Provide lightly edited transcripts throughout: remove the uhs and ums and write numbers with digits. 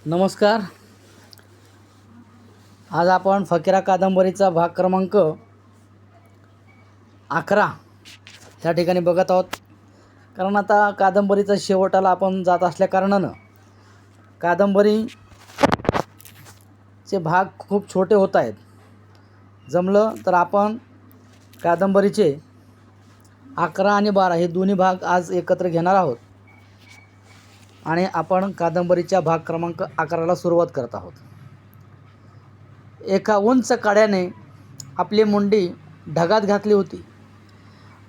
नमस्कार. आज आपण फकीरा कादंबरीचा भाग क्रमांक 11 ह्या ठिकाणी बघत आहोत. कारण आता कादंबरीचा शेवटाला आपण जात असल्या कारणानं कादंबरीचे भाग खूप छोटे होत आहेत. जमलं तर आपण कादंबरीचे 11 आणि 12 हे दोन्ही भाग आज एकत्र घेणार आहोत आणि आपण कादंबरीच्या भाग क्रमांक 11ला सुरुवात करत आहोत. एका उंच काड्याने आपली मुंडी ढगात घातली होती.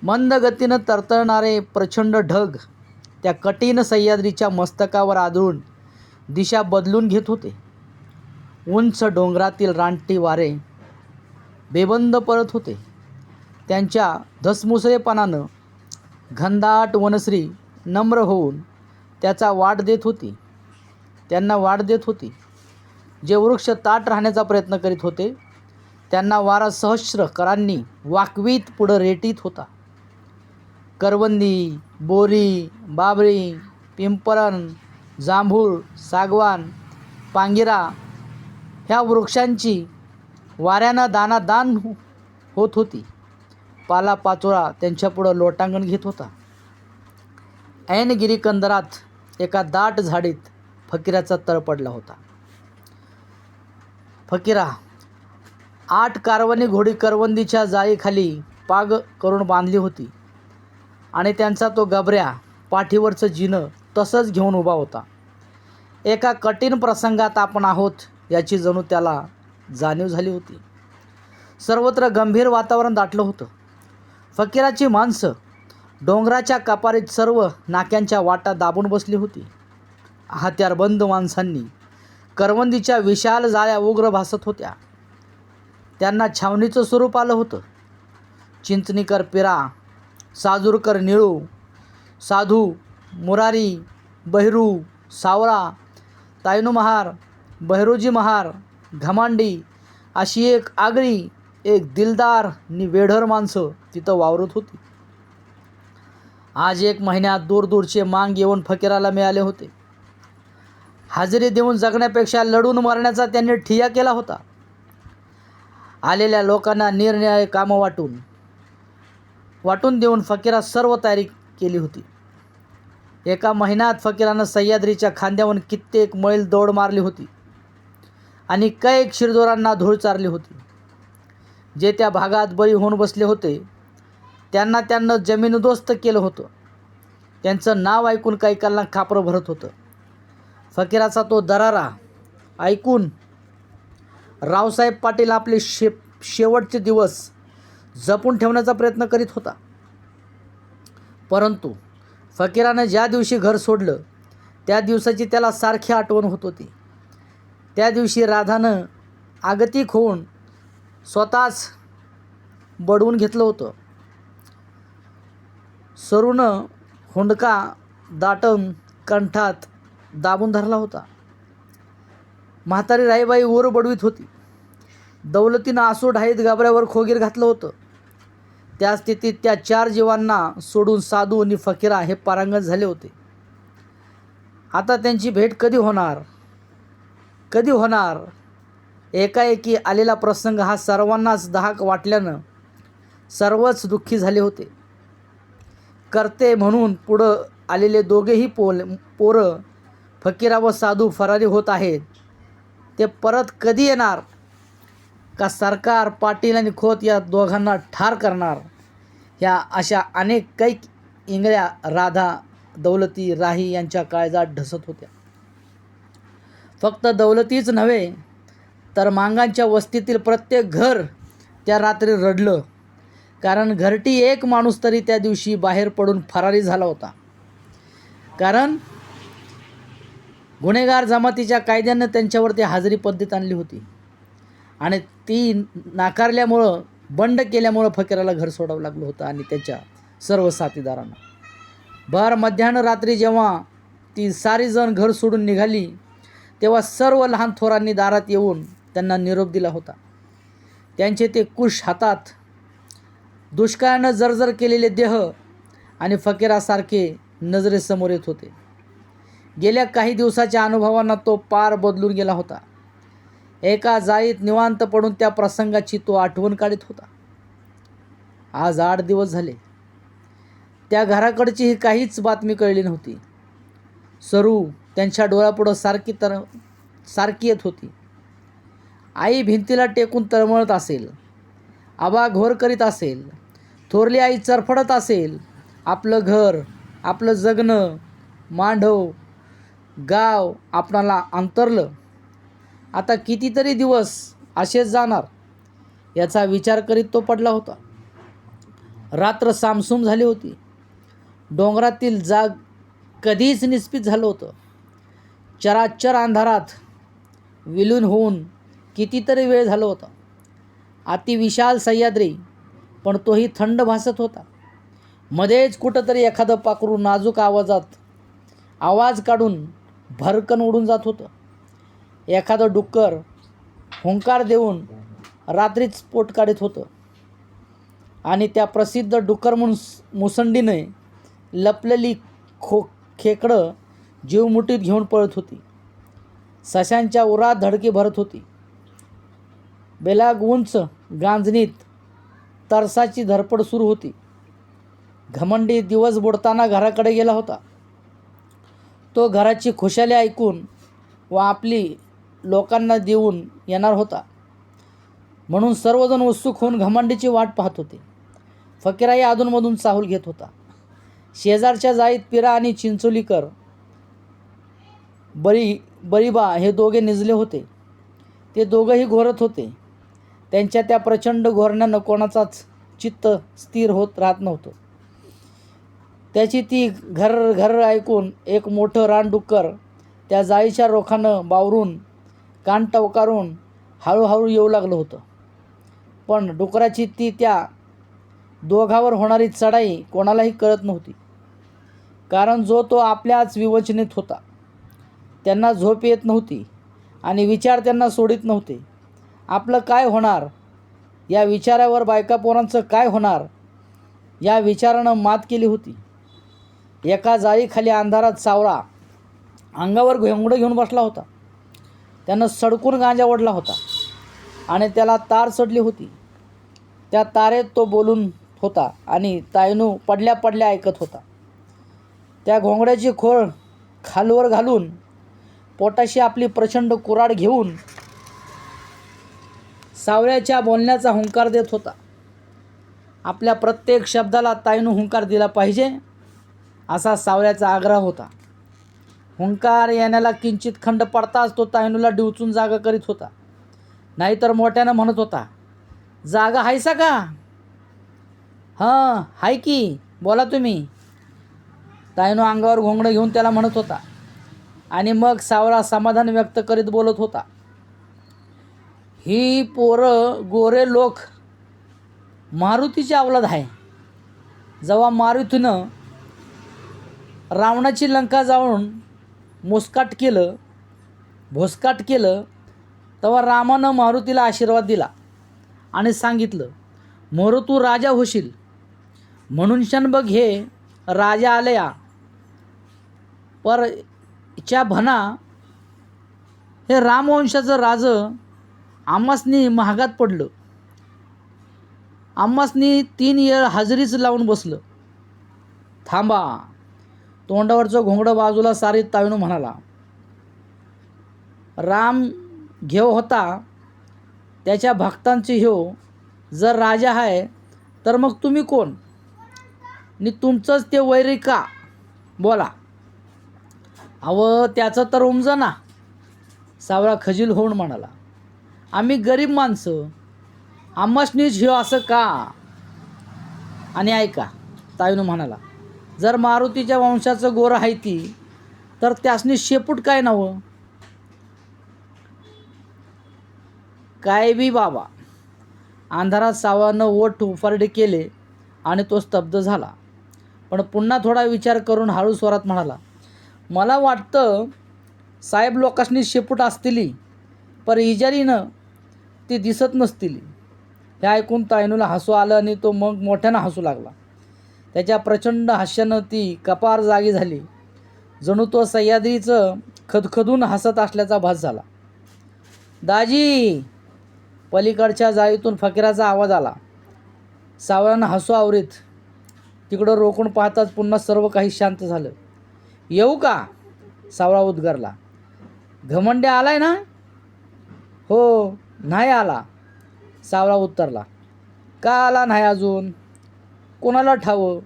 मंद गतीनं तरतरणारे प्रचंड ढग त्या कठीण सह्याद्रीच्या मस्तकावर आदळून दिशा बदलून घेत होते. उंच डोंगरातील रानटी वारे बेबंद पळत होते. त्यांच्या धसमुसळेपणानं घनदाट वनश्री नम्र होऊन त्यांना वाट देत होती. जे वृक्ष ताट राहण्याचा प्रयत्न करीत होते त्यांना वारा सहस्र करांनी वाकवीत पुढं रेटीत होता. करवंदी, बोरी, बाबरी, पिंपरण, जांभूळ, सागवान, पांगिरा ह्या वृक्षांची वाऱ्यानं दानादान होत होती. पालापाचोळा त्यांच्यापुढं लोटांगण घेत होता. ऐन गिरीकंदरात एका दाट झाडीत फकीराचा तळ पडला होता. फकीरा 8 कारवनी घोडी करवंदीच्या जाळीखाली पाग करून बांधली होती आणि त्यांचा तो गबऱ्या पाठीवरचं जिनं तसंच घेऊन उभा होता. एका कठीण प्रसंगात आपण आहोत याची जणू त्याला जाणीव झाली होती. सर्वत्र गंभीर वातावरण दाटलं होतं. फकीराची माणसं डोंगराच्या कपारीत सर्व नाक्यांच्या वाटा दाबून बसली होती. हत्यारबंद माणसांनी करवंदीच्या विशाल जाळ्या उग्र भासत होत्या. त्यांना छावणीचं स्वरूप आलं होतं. चिंचणीकर पिरा, साजूरकर निळू, साधू, मुरारी, बहिरू, सावरा, तायनू महार, बहिरोजी महार, घमांडी अशी एक आगळी, एक दिलदार नि वेढर माणसं तिथं वावरत होती. आज 1 महिन्यात दूरचे मांग येऊन फकीराला मिळाले होते. हजेरी देऊन जगण्यापेक्षा लढून मरण्याचा त्यांनी ठिय्या केला होता. आलेल्या लोकांना निरनिराळे कामं वाटून देऊन फकीरा सर्व तयारी केली होती. एका महिन्यात फकीरानं सह्याद्रीच्या खांद्यावरून कित्येक मैल दौड मारली होती आणि कैक शिरजोरांना धूळ चारली होती. जे त्या भागात बळी होऊन बसले होते त्यांना जमीनदोस्त केलं होतं. त्यांचं नाव ऐकून कैकांना खापरं भरत होतं. फकीराचा तो दरारा ऐकून रावसाहेब पाटील आपले शेवटचे दिवस जपून ठेवण्याचा प्रयत्न करीत होता. परंतु फकीरानं ज्या दिवशी घर सोडलं त्या दिवसाची त्याला सारखी आठवण होत होती. त्या दिवशी राधानं आगतिक होऊन स्वतःच बडवून घेतलं होतं. सरूनं हुंडका दाटून कंठात दाबून धरला होता. म्हातारी राईबाई वर बडवीत होती. दौलतीनं आसू ढाईत गाभऱ्यावर खोगीर घातलं होतं. त्या स्थितीत त्या 4 जीवांना सोडून साधू आणि फकीरा हे पारंगत झाले होते. आता त्यांची भेट कधी होणार? एकाएकी आलेला प्रसंग हा सर्वांनाच दाहक वाटल्यानं सर्वच दुःखी झाले होते. करते म्हणून पुढं आलेले दोघेही पोरं फकीरा व साधू फरारी होत आहेत. ते परत कधी येणार? का सरकार, पाटील आणि खोत या दोघांना ठार करणार? ह्या अशा अनेक कैक इंगळ्या राधा, दौलती, राही यांच्या काळजात ढसत होत्या. फक्त दौलतीच नव्हे तर मांगांच्या वस्तीतील प्रत्येक घर त्या रात्री रडलं. कारण घरटी एक माणूस तरी त्या दिवशी बाहेर पडून फरारी झाला होता. कारण गुन्हेगार जमातीच्या कायद्यानं त्यांच्यावरती हजेरी पद्धत आणली होती आणि ती नाकारल्यामुळं, बंड केल्यामुळं फकीराला घर सोडावं लागलं होतं आणि त्याच्या सर्व साथीदारांना. भर मध्यान्ह रात्री जेव्हा ती सारी जण घर सोडून निघाली तेव्हा सर्व लहान थोरांनी दारात येऊन त्यांना निरोप दिला होता. त्यांचे ते कुश हातात, दुष्काळानं जर्जर केलेले देह आणि फकीरासारखे नजरेसमोर येत होते. गेल्या काही दिवसाच्या अनुभवांना तो पार बदलून गेला होता. एका जाळीत निवांत पडून त्या प्रसंगाची तो आठवण काढत होता. आज 8 दिवस झाले. त्या घराकडची ही काहीच बातमी कळली नव्हती. सरू त्यांच्या डोळ्यापुढं सारखी येत होती. आई भिंतीला टेकून तळमळत असेल, आबा घोर करीत असेल, थोरली आई चरफडत असेल. आपलं घर, आपलं जगणं, मांडव, गाव आपणाला अंतरलं. आता कितीतरी दिवस असेच जाणार याचा विचार करीत तो पडला होता. रात्र सामसूम झाली होती. डोंगरातील जाग कधीच निस्पित झालं होतं. चराचर अंधारात विलीन होऊन कितीतरी वेळ झालं होता. अतिविशाल सह्याद्री, पण तोही थंड भासत होता. मध्येच कुठंतरी एखादं पाखरू नाजूक आवाजात आवाज काढून भरकन उडून जात होतं. एखादं डुक्कर हुंकार देऊन रात्रीच पोट काढत होतं. आणि त्या प्रसिद्ध डुक्कर मुसंडीने लपलेली खेकडं जीव मुठीत घेऊन पळत होती. सशांच्या उरात धडकी भरत होती. बेलाग उंच गांजणीत तरसाची धडपड सुरू होती. घमंडी दिवस बुडताना घराकडे गेला होता. तो घराची खुशाली ऐकून व आपली लोकांना देऊन येणार होता म्हणून सर्वजण उत्सुक होऊन घमंडीची वाट पाहत होते. फकीराई अधूनमधून चाहूल घेत होता. शेजारच्या जाळीत पिरा आणि चिंचोलीकर बरीबा हे दोघे निजले होते. ते दोघंही घोरत होते. त्यांच्या त्या प्रचंड घोरण्यानं कोणाचाच चित्त स्थिर होत राहत नव्हतं. त्याची ती घर ऐकून एक मोठं रानडुक्कर त्या जाळीच्या रोखानं बावरून कान टवकारून हळूहळू येऊ लागलं होतं. पण डुकराची ती त्या दोघावर होणारी चढाई कोणालाही कळत नव्हती. कारण जो तो आपल्याच विवचनेत होता. त्यांना झोप येत नव्हती आणि विचार त्यांना सोडित नव्हते. आपलं काय होणार या विचारावर बायका पोरांचं काय होणार या विचारानं मात केली होती. एका जाळीखाली अंधारात सावळा अंगावर घोंगडं घेऊन बसला होता. त्यानं सडकून गांजा ओढला होता आणि त्याला तार चढली होती. त्या तारेत तो बोलून होता आणि तायनू पडल्या पडल्या ऐकत होता. त्या घोंगड्याची खोळ खालवर घालून पोटाशी आपली प्रचंड कुऱ्हाड घेऊन सावळ्याच्या बोलण्याचा हुंकार देत होता. आपल्या प्रत्येक शब्दाला तायनू हुंकार दिला पाहिजे असा सावळ्याचा आग्रह होता. हुंकार येण्याला किंचित खंड पडताच तो तायनूला डिवचून जागा करीत होता. नाहीतर मोठ्यानं म्हणत होता, जागा हायसा का? हां हाय की, बोला तुम्ही. तायनू अंगावर घोंगडं घेऊन त्याला म्हणत होता आणि मग सावळा समाधान व्यक्त करीत बोलत होता. ही पोरं गोरे लोक मारुतीची अवलाद आहे. जेव्हा मारुतीनं रावणाची लंका जाऊन भोसकाट केलं तेव्हा रामानं मारुतीला आशीर्वाद दिला आणि सांगितलं, मोर तू राजा होशील. म्हणून शनबग हे राजा आलया परच्या भना हे रामवंशाचं राजं आम्हासनी महागात पडलं. आम्हासनी 3 येळ हजेरीच लावून बसलं. थांबा. तोंडावरचं घोंगडं बाजूला सारीत तायनू म्हणाला, राम घेव होता त्याच्या भक्तांची ह्यो जर राजा आहे तर मग तुम्ही कोण नि तुमचंच ते वैरी का? बोला. अव त्याचं तर उमजं ना. सावळा खजील होऊन म्हणाला, आम्ही गरीब माणसं, आम्हासनीच ह्यो असं का? आणि ऐका, तायनू म्हणाला, जर मारुतीच्या वंशाचं गोरं आहे ती तर त्यासनी शेपूट काय नवं? काय बी बाबा. अंधारात सावळानं ओठ उफारडे केले आणि तो स्तब्ध झाला. पण पुन्हा थोडा विचार करून हळू स्वरात म्हणाला, मला वाटतं साहेब लोकांनी शेपूट असतील पर इजारीनं ती दिसत नसतील. हे ऐकून तायनूला हसू आलं आणि तो मग मोठ्यानं हसू लागला. त्याच्या प्रचंड हास्यानं ती कपार जागी झाली. जणू तो सह्याद्रीचं खदखदून हसत असल्याचा भास झाला. दाजी, पलीकडच्या जाळीतून फकीराचा आवाज आला. सावळ्यानं हसू आवरीत तिकडं रोखून पाहताच पुन्हा सर्व काही शांत झालं. येऊ का? सावळा उद्गारला. घमंड्या आलाय ना? हो, नाही आला, सावळा उत्तरला. का आला नाही अजून? कोणाला ठावं?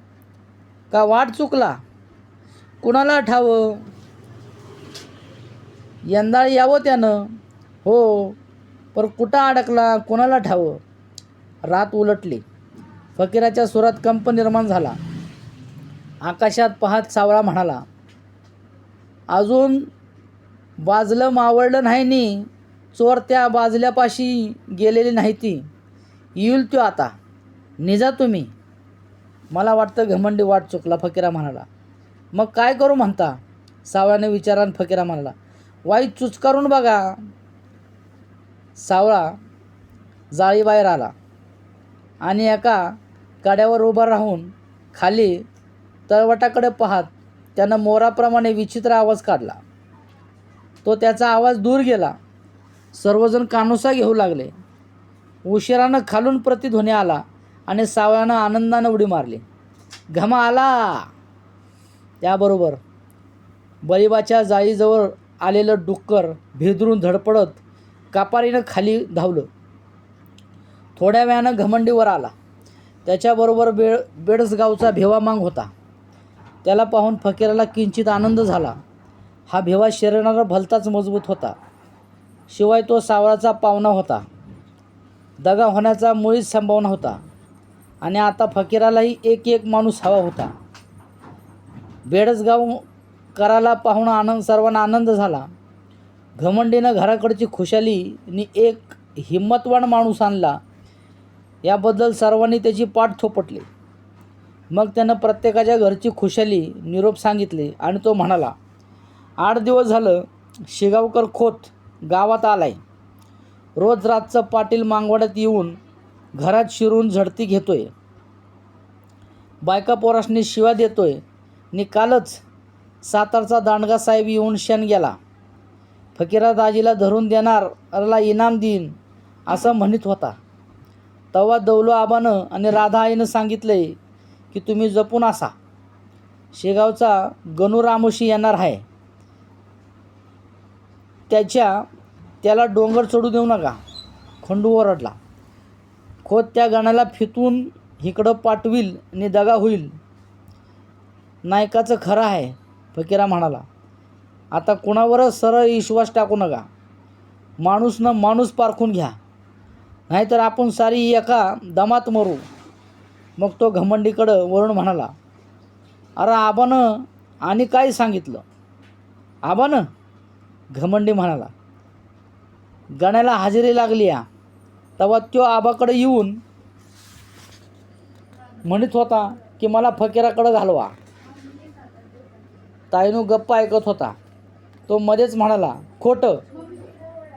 का वाट चुकला? कुणाला ठावं? यंदा यावं त्यानं. हो, पर कुठं अडकला कोणाला ठावं? रात उलटली. फकीराच्या सुरात कंप निर्माण झाला. आकाशात पाहत सावळा म्हणाला, अजून बाजलं मावळलं नाही नी. चोर त्या बाजल्यापाशी गेलेली नाही ती. येईल त्यो आता. निजा तुम्ही. मला वाटतं घमंडी वाट चुकला, फकीरा म्हणाला. मग काय करू म्हणता? सावळ्याने विचारान फकीरा म्हणाला. वाईट चुचकारून बघा. सावळा जाळीबाहेर आला आणि एका कड्यावर उभा राहून खाली तळवटाकडे पाहत त्यानं मोराप्रमाणे विचित्र आवाज काढला. तो त्याचा आवाज दूर गेला. सर्वजण कानोसा घेऊ लागले. उशिरानं खालून प्रतिध्वनी आला आणि सावळ्यानं आनंदानं उडी मारली. घमा आला. त्याबरोबर बळीबाच्या जाळीजवळ आलेलं डुक्कर भेदरून धडपडत कापारीनं खाली धावलं. थोड्या वेळानं घमंडीवर आला. त्याच्याबरोबर बेडसगावचा भेवा मांग होता. त्याला पाहून फकीराला किंचित आनंद झाला. हा भेवा शरीराला भलताच मजबूत होता. शिवाय तो सावळाचा पाहुणा होता. दगा होण्याचा मुळीच संभावना होता आणि आता फकीरालाही एक माणूस हवा होता. बेडसगाव कराला पाहून सर्वांना आनंद झाला. घमंडीनं घराकडची खुशालीनी एक हिम्मतवान माणूस आणला याबद्दल सर्वांनी त्याची पाठ थोपटली. मग त्यानं प्रत्येकाच्या घरची खुशाली निरोप सांगितले आणि तो म्हणाला, 8 दिवस झालं शेगावकर खोत गावात आलाय. रोज रातचं पाटील मागवाड्यात येऊन घरात शिरून झडती घेतोय. बायका पोरासनी शिवा देतोय. नि कालच सातारचा दांडगा साहेब येऊन शेण गेला. फकीरा दाजीला धरून देणारला इनाम देईन असं म्हणत होता. तेव्हा दौलो आबानं आणि राधा आईनं सांगितलंय की तुम्ही जपून असा. शेगावचा गणू रामोशी येणार आहे. त्याला डोंगर चढू देऊ नका. खंडू ओरडला. खोत त्या गणाला फितून इकडं पाठवील आणि दगा होईल. नायकाचं खरं आहे, फकीरा म्हणाला. आता कुणावरच सरळ विश्वास टाकू नका. माणूसनं माणूस पारखून घ्या, नाहीतर आपण सारी एका दमात मरू. मग तो घमंडीकडं वरून म्हणाला, अरे आबानं आणि काय सांगितलं? आबानं? घमंडी म्हणाला. गण्याला हजेरी लागली या. तेव्हा तो आबाकडे येऊन म्हणत होता की मला फकीराकडं घालवा. ताईनू गप्पा ऐकत होता. तो मध्येच म्हणाला, खोटं.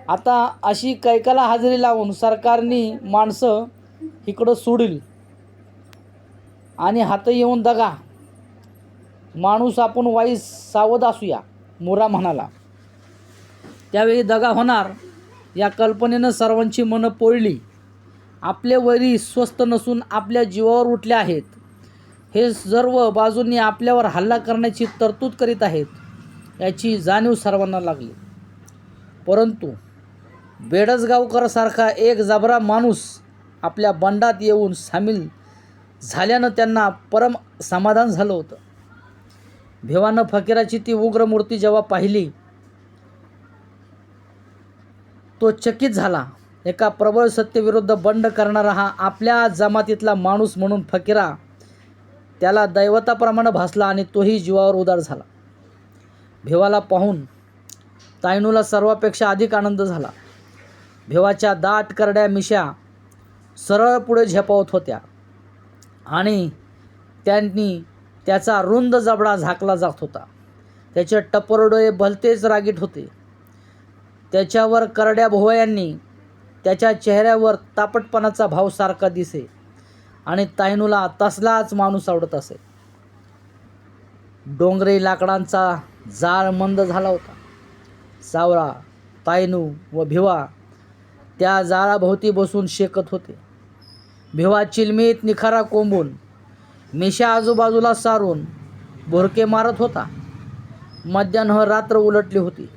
आता अशी कैकाला हजेरी लावून सरकारनी माणसं इकडं सोडील आणि हात येऊन दगा. माणूस आपण वाईस सावध असूया, मुरा म्हणाला. त्यावेळी दगा होणार या कल्पनेनं सर्वांची मनं पोळली. आपले वैरी स्वस्थ नसून आपल्या जीवावर उठले आहेत. हे सर्व बाजूंनी आपल्यावर हल्ला करण्याची तरतूद करीत आहेत याची जाणीव सर्वांना लागली. परंतु बेडसगावकरसारखा एक जबरा माणूस आपल्या बंडात येऊन सामील झाल्यानं त्यांना परम समाधान झालं होतं. भेवानं फकीराची ती उग्र मूर्ती जेव्हा पाहिली तो चकित झाला. एका प्रबळ सत्यविरुद्ध बंड करणारा हा आपल्या जमातीतला माणूस म्हणून फकीरा त्याला दैवताप्रमाणे भासला आणि तोही जीवावर उदार झाला. भेवाला पाहून तायनूला सर्वापेक्षा अधिक आनंद झाला. भेवाच्या दाट करड्या मिश्या सरळ पुढे झेपावत होत्या आणि त्यांनी त्याचा रुंद जबडा झाकला जात होता. त्याचे टपोर डोळे भलतेच रागीट होते. त्याच्यावर करड्या भोवयांनी त्याच्या चेहऱ्यावर तापटपणाचा भाव सारखा दिसे आणि तायनूला तसलाच माणूस आवडत असे. डोंगरी लाकडांचा जाळ मंद झाला होता. सावळा, तायनू व भिवा त्या जाळाभोवती बसून शेकत होते. भिवा चिलमीत निखारा कोंबून मिशा आजूबाजूला सारून भुरके मारत होता. मध्यान्ह रात्र उलटली होती.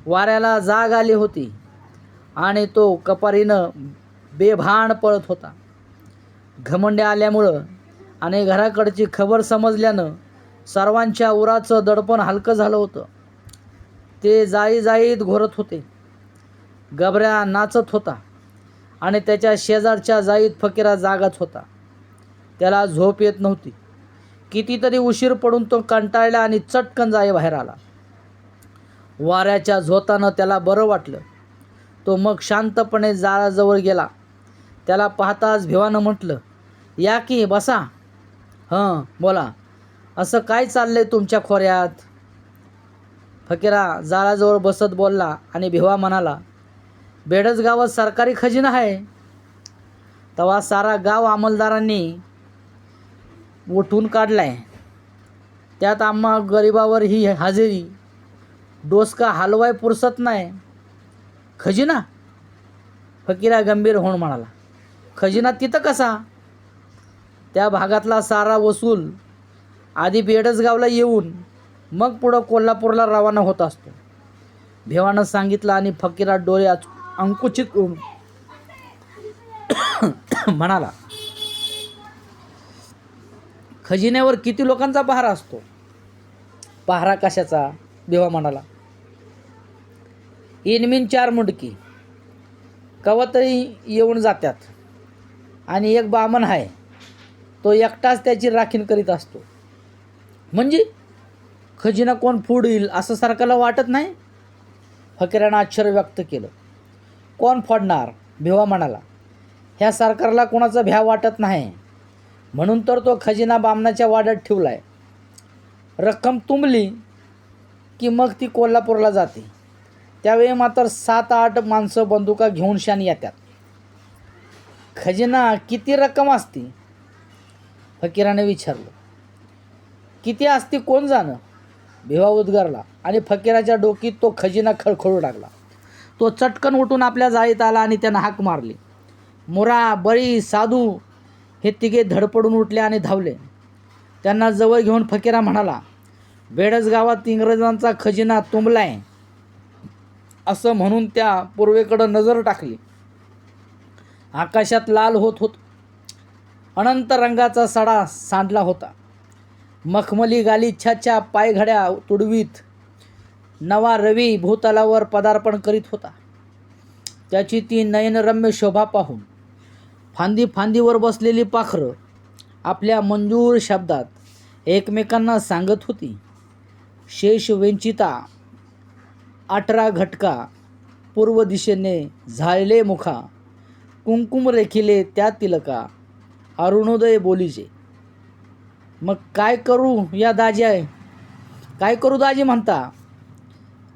वाऱ्याला जाग आली होती आणि तो कपारीनं बेभान पळत होता. घमंडे आल्यामुळं आणि घराकडची खबर समजल्यानं सर्वांच्या उराचं दडपण हलकं झालं होतं. ते जाई जाईत घोरत होते. गबऱ्या नाचत होता आणि त्याच्या शेजारच्या जाईत फकीरा जागाच होता. त्याला झोप येत नव्हती. कितीतरी उशीर पडून तो कंटाळला आणि चटकन जाई बाहेर आला. वाऱ्याच्या झोतानं त्याला बरं वाटलं. तो मग शांतपणे जाळाजवळ गेला. त्याला पाहताच भिवानं म्हटलं, या की बसा. हं बोला, असं काय चाललंय तुमच्या खोऱ्यात? फकीरा जाळाजवळ बसत बोलला आणि भिवा म्हणाला, बेडच गावात सरकारी खजिना आहे. तेव्हा सारा गाव अंमलदारांनी उठून काढलाय. त्यात आम्हा गरिबावर ही हजेरी डोसका हलवाय पुरसत नाही. खजिना? फकीरा गंभीर होऊन म्हणाला, खजिना तिथं कसा? त्या भागातला सारा वसूल आधी बेडसगावला येऊन मग पुढं कोल्हापूरला रवाना होत असतो. भिवानं सांगितलं आणि फकीरा डोळे अंकुचित करून म्हणाला, खजिन्यावर किती लोकांचा पहारा असतो? पहारा कशाचा? भिवा म्हणाला, इनमिन 4 मुंडकी कवतही येऊन जातात आणि एक बामण आहे, तो एकटाच त्याची राखीण करीत असतो. म्हणजे खजिना कोण फोडील असं सरकारला वाटत नाही? फकीरानं आश्चर्य व्यक्त केलं. कोण फोडणार? भिवा म्हणाला, ह्या सरकारला कोणाचा भ्या वाटत नाही म्हणून तर तो खजिना बामणाच्या वाड्यात ठेवलाय. रक्कम तुंबली की मग ती कोल्हापूरला जाते. त्यावेळी मात्र 7-8 माणसं बंदुका घेऊन शान येतात. खजिना किती रक्कम असती? फकीराने विचारलं. किती असती कोण जाणं? भिवा उद्गारला आणि फकीराच्या डोकीत तो खजिना खळखळू लागला. तो चटकन उठून आपल्या जाळीत आला आणि त्यानं हाक मारली. मुरा, बळी, साधू हे तिघे धडपडून उठले आणि धावले. त्यांना जवळ घेऊन फकीरा म्हणाला, बेडस गावात इंग्रजांचा खजिना तुंबलाय. असं म्हणून त्या पूर्वेकडं नजर टाकली. आकाशात लाल होत अनंत रंगाचा सडा सांडला होता. मखमली गालिच्छाच्या पायघड्या तुडवीत नवा रवी भूतलावर पदार्पण करीत होता. त्याची ती नयनरम्य शोभा पाहून फांदी फांदीवर बसलेली पाखरं आपल्या मंजूर शब्दात एकमेकांना सांगत होती, शेष वेंचिता 18 घटका पूर्व दिशेने झाळले मुखा, कुंकुम रेखिले त्या तिलका, अरुणोदय बोलीचे. मग काय करू या दाजी आहे? काय करू दाजी म्हणता?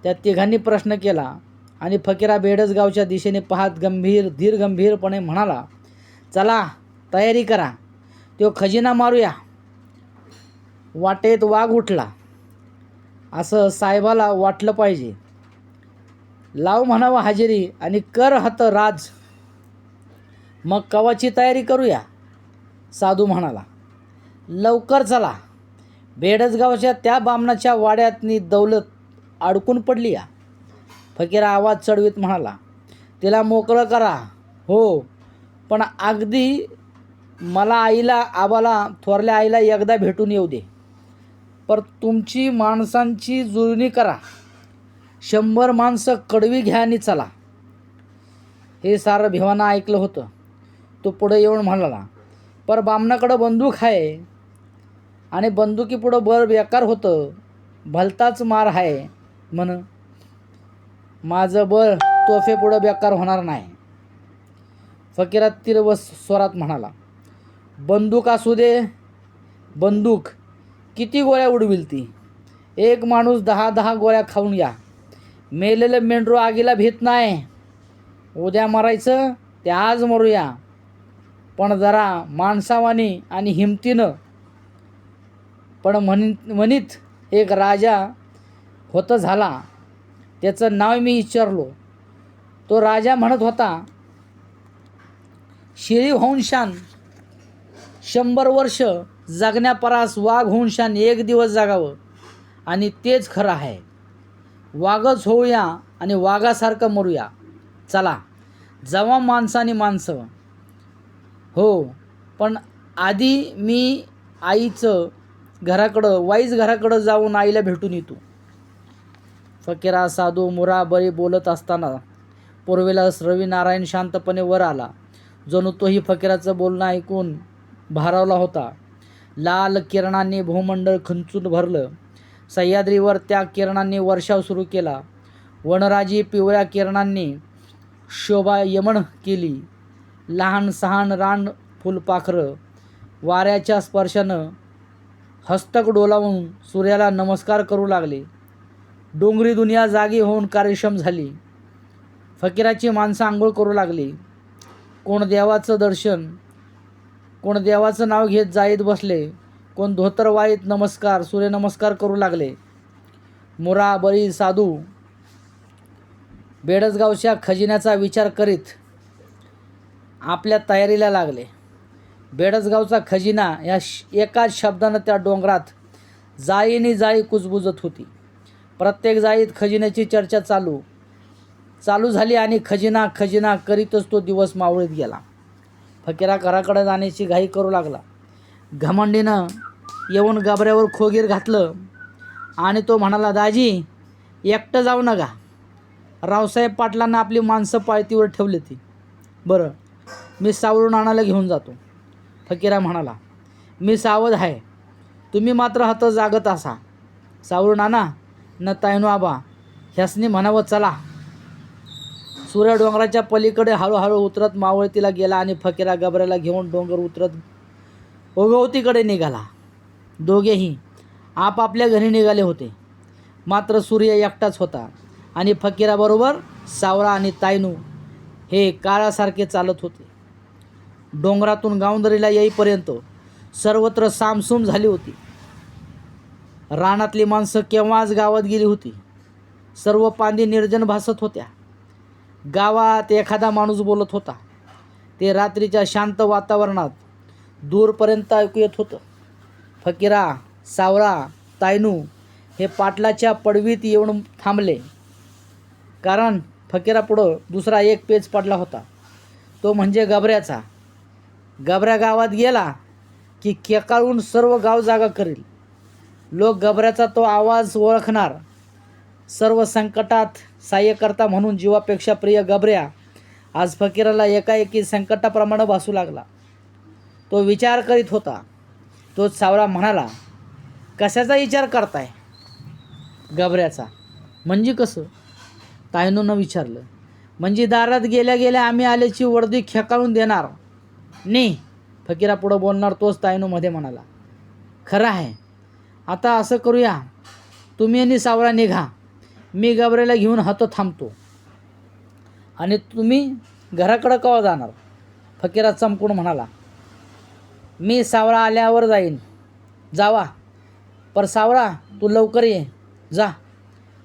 त्या तिघांनी प्रश्न केला आणि फकीरा बेडसगावच्या दिशेने पाहत धीर गंभीरपणे म्हणाला, चला तयारी करा, तो खजिना मारूया. वाटेत वाघ उठला असं साहेबाला वाटलं पाहिजे. लाव म्हणावं हजेरी आणि कर हात राज. मग कवाची तयारी करूया? साधू म्हणाला, लवकर चला. बेडसगावच्या त्या बामणाच्या वाड्यातनी दौलत अडकून पडली या. फकीरा आवाज चढवीत म्हणाला, तिला मोकळं करा. हो, पण अगदी मला आईला, आबाला, थोरल्या आईला एकदा भेटून येऊ दे. पर तुमची माणसांची जुळणी करा. 100 माणसं कडवी घ्या आणि चला. हे सारं भिवानं ऐकलं होतं. तो पुढे येऊन म्हणाला, पर बामणाकडं बंदूक आहे आणि बंदुकीपुढं बळ बेकार होतं. भलताच मार आहे म्हण. माझं बळ तोफेपुढं बेकार होणार नाही. फकीरा तीव्र स्वरात म्हणाला, बंदूक असू दे. बंदूक किती गोळ्या उडविल ती? एक माणूस 10-10 गोळ्या खाऊन या. मेलेलं मेंढरू आगीला भीत नाही. उद्या मरायचं ते आज मरूया, पण जरा माणसावानी आणि हिमतीनं. पण म्हणीत एक राजा होतं झाला. त्याचं नाव मी विचारलो. तो राजा म्हणत होता, शेळी होऊन शान 100 वर्ष जगण्यापरास वाघ होऊन शान 1 दिवस जगावं, आणि तेच खरं आहे. वाघच होऊया आणि वाघासारखं मरूया. चला जावा माणसाने माणसं. हो, पण आधी मी आईचं वाईच घराकडं जाऊन आईला भेटून येतो. फकीरा साधू मुरा बरी बोलत असताना पूर्वेला रविनारायण शांतपणे वर आला. जणू तोही फकीराचं बोलणं ऐकून भारावला होता. लाल किरणांनी भूमंडळ खंचून भरलं. सह्याद्रीवर त्या किरणांनी वर्षाव सुरू केला. वनराजी पिवळ्या किरणांनी शोभायमन केली. लहान सहान रान फुलपाखरं वाऱ्याच्या स्पर्शानं हस्तक डोलावून सूर्याला नमस्कार करू लागले. डोंगरी दुनिया जागी होऊन कार्यक्षम झाली. फकीराची माणसं आंघोळ करू लागली. कोण देवाचं नाव घेत जाईत बसले. कोण धोतर वाईत सूर्यनमस्कार करू लागले. मुरा बळी साधू बेडसगावच्या खजिन्याचा विचार करीत आपल्या तयारीला लागले. बेडसगावचा खजिना या एकाच शब्दानं त्या डोंगरात जाळीनी जाळी कुजबुजत होती. प्रत्येक जाळीत खजिन्याची चर्चा चालू झाली आणि खजिना करीतच तो दिवस मावळत गेला. फकीरा घराकडे जाण्याची घाई करू लागला. घमंडीनं येऊन गाभऱ्यावर खोगीर घातलं आणि तो म्हणाला, दाजी एकटं जाऊ नका. रावसाहेब पाटलांना आपली माणसं पाळतीवर ठेवली ती. बरं, मी सावरू नानाला घेऊन जातो. फकीरा म्हणाला, मी सावध आहे, तुम्ही मात्र हात जागत असा. सावरू नाना न तायनू आबा ह्यासनी म्हणावं चला. सूर्य डोंगराच्या पलीकडे हळूहळू उतरत मावळतीला गेला आणि फकीरा गबऱ्याला घेऊन डोंगर उतरत ओगवतीकडे निघाला. दोघेही आपापल्या घरी निघाले होते. मात्र सूर्य एकटाच होता आणि फकीराबरोबर सावरा आणि तायनू हे काळासारखे चालत होते. डोंगरातून गावंदरीला येईपर्यंत सर्वत्र सामसूम झाली होती. रानातली माणसं केव्हाच गावात गेली होती. सर्व पांदी निर्जन भासत होत्या. गावात एखादा माणूस बोलत होता. ते रात्रीच्या शांत वातावरणात दूरपर्यंत ऐकू येत होतं. फकीरा, सावरा, तायनू हे पाटलाच्या पडवीत येऊन थांबले. कारण फकीरापुढं दुसरा एक पेच पडला होता. तो म्हणजे गबऱ्याचा. गबऱ्या गावात गेला की केकाळून सर्व गाव जागा करील. लोक गबऱ्याचा तो आवाज ओळखणार. सर्व संकटात सहाय्यकर्ता म्हणून जीवापेक्षा प्रिय गबऱ्या आज फकीराला एकाएकी संकटाप्रमाणे भासू लागला. तो विचार करीत होता. तोच सावरा म्हणाला, कशाचा विचार करताय? गबऱ्याचा. म्हणजे कसं? तायनूनं विचारलं. म्हणजे दारात गेल्या गेल्या आम्ही आल्याची वर्दी खेकाळून देणार नाही. फकीरा पुढं बोलणार तोच तायनू मध्ये म्हणाला, खरं आहे. आता असं करूया, तुम्ही आणि सावरा निघा. मी गबऱ्याला घेऊन हातो थांबतो. आणि तुम्ही घराकडं केव्हा जाणार? फकीरा चमकून म्हणाला, मी सावरा आल्यावर जाईन. जावा, पर सावरा तू लवकर ये जा.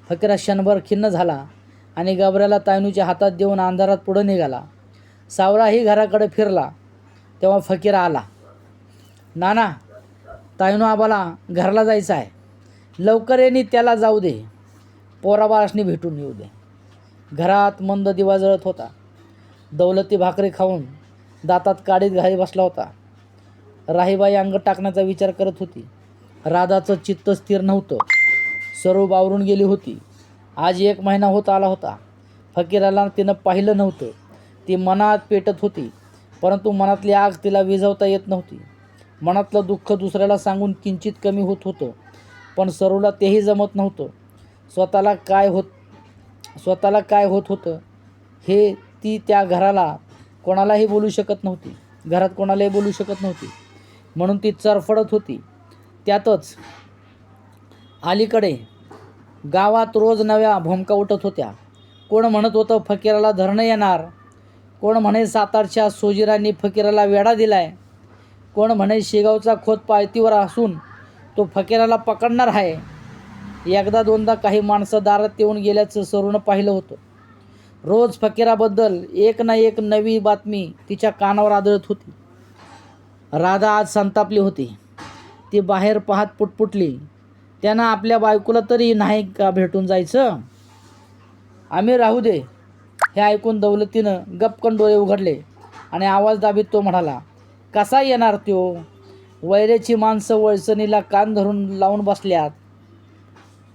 फकीरा क्षणभर खिन्न झाला आणि गबऱ्याला तायनूच्या हातात देऊन अंधारात पुढं निघाला. सावराही घराकडे फिरला तेव्हा फकीरा आला. नाना, तायनू आबाला घरला जायचं आहे. लवकर येणी त्याला जाऊ दे. पोराबाळासनी भेटून येऊ दे. घरात मंद दिवा जळत होता. दौलती भाकरी खाऊन दातात काडीत घाई बसला होता. राहीबाई अंग टाकण्याचा विचार करत होती. राधाचं चित्त स्थिर नव्हतं. सर्व बावरून गेली होती. आज 1 महिना होत आला होता. फकीराला तिनं पाहिलं नव्हतं. ती मनात पेटत होती, परंतु मनातली आग तिला विझवता येत नव्हती. मनातलं दुःख दुसऱ्याला सांगून किंचित कमी होत होतं, पण सरूला तेही जमत नव्हतं. स्वतःला काय होत होतं हे ती त्या घरात कोणालाही बोलू शकत नव्हती. म्हणून ती चरफडत होती. त्यातच अलीकडे गावात रोज नव्या भूमिका उठत होत्या. कोण म्हणत होतं फकीराला धरणं येणार. कोण म्हणे सातारच्या सोजीरांनी फकीराला वेढा दिलाय. कोण म्हणे शेगावचा खोत पायतीवर असून तो फकीराला पकडणार आहे. एकदा दोनदा काही माणसं दारात येऊन गेल्याचं सरूनं पाहिलं होतं. रोज फकीराबद्दल एक ना एक नवी बातमी तिच्या कानावर आदळत होती. राधा आज संतापली होती. ती बाहेर पाहत पुटपुटली, त्यानं आपल्या बायकोला तरी नाही का भेटून जायचं? आम्ही राहू दे. हे ऐकून दौलतीनं गपकन डोळे उघडले आणि आवाज दाबीत तो म्हणाला, कसा येणार त्यो? वैरेची माणसं वळसणीला कान धरून लावून बसल्यात.